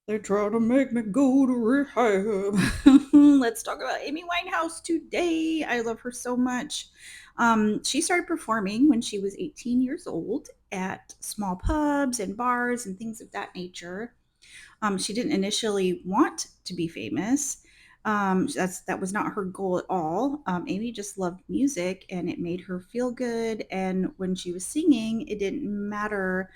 They try to make me go to rehab. Let's talk about Amy Winehouse today. I love her so much. She started performing when she was 18 years old at small pubs and bars and things of that nature. She didn't initially want to be famous. That was not her goal at all. Amy just loved music and it made her feel good. And when she was singing, it didn't matter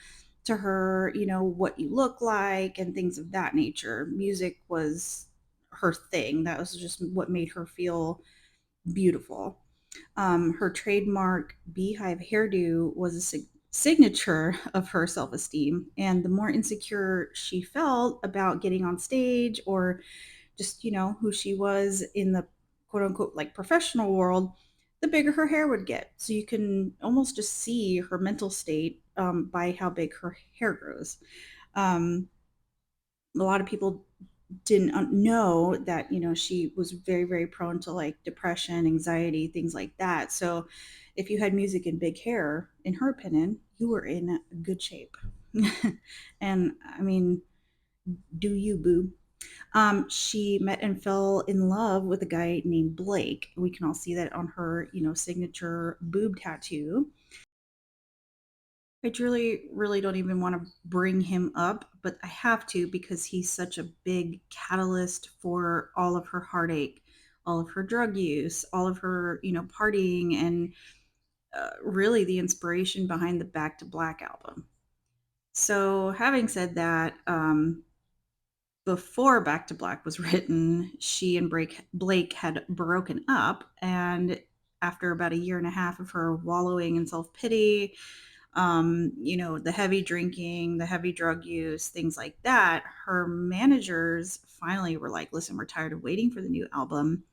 to her, what you look like and things of that nature. Music was her thing. That was just what made her feel beautiful. Her trademark beehive hairdo was a signature of her self esteem. And the more insecure she felt about getting on stage or just, who she was in the quote unquote like professional world, the bigger her hair would get. So you can almost just see her mental state by how big her hair grows. Um, a lot of people didn't know that she was very very prone to like depression, anxiety, things like that. So if you had music and big hair, in her opinion, you were in good shape. And I mean, do you, boo? She met and fell in love with a guy named Blake. We can all see that on her signature boob tattoo. I truly, really don't even want to bring him up, but I have to because he's such a big catalyst for all of her heartache, all of her drug use, all of her, partying, and really the inspiration behind the Back to Black album. So, having said that, before Back to Black was written, she and Blake had broken up. And after about a year and a half of her wallowing in self pity, the heavy drinking, the heavy drug use, things like that, her managers finally were like, listen, we're tired of waiting for the new album.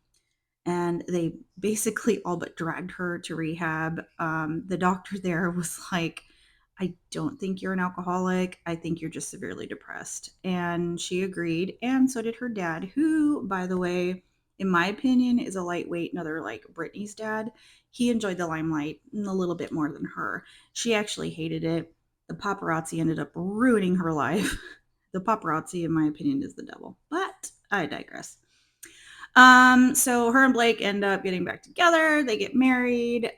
And they basically all but dragged her to rehab. The doctor there was like, I don't think you're an alcoholic. I think you're just severely depressed. And she agreed. And so did her dad, who, by the way, in my opinion, is a lightweight, another like Britney's dad. He enjoyed the limelight a little bit more than her. She actually hated it. The paparazzi ended up ruining her life. The paparazzi, in my opinion, is the devil. But I digress. So her and Blake end up getting back together. They get married.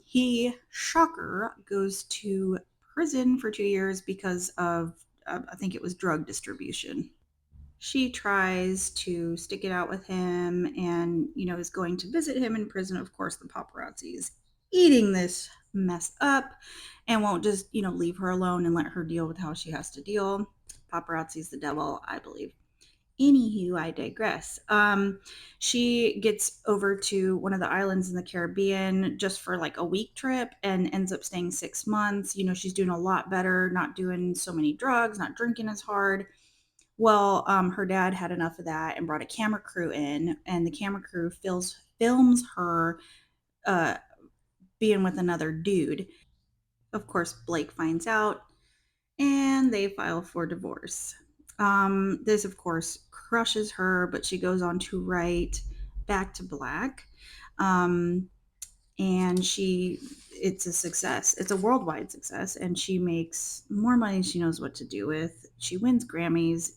He, shocker, goes to prison for 2 years because of, I think it was drug distribution. She tries to stick it out with him and, is going to visit him in prison. Of course, the paparazzi is eating this mess up and won't just, leave her alone and let her deal with how she has to deal. Paparazzi's the devil, I believe. Anywho, I digress. She gets over to one of the islands in the Caribbean just for like a week trip and ends up staying 6 months. She's doing a lot better, not doing so many drugs, not drinking as hard. Well, her dad had enough of that and brought a camera crew in, and the camera crew films her uh, being with another dude. Of course, Blake finds out, and they file for divorce. This, of course, crushes her, but she goes on to write Back to Black. Um, and it's a success. It's a worldwide success, and she makes more money than she knows what to do with. She wins Grammys,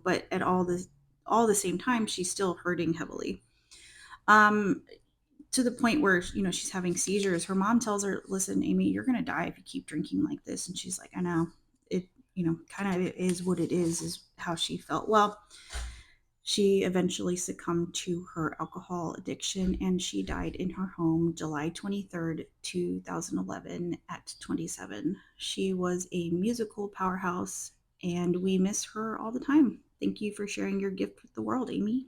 but at all the same time, she's still hurting heavily. Um, to the point where she's having seizures. Her mom tells her, listen, Amy, you're gonna die if you keep drinking like this. And she's like, I know. It kind of is what it is how she felt. Well, she eventually succumbed to her alcohol addiction and she died in her home July 23rd, 2011 at 27. She was a musical powerhouse and we miss her all the time. Thank you for sharing your gift with the world, Amy.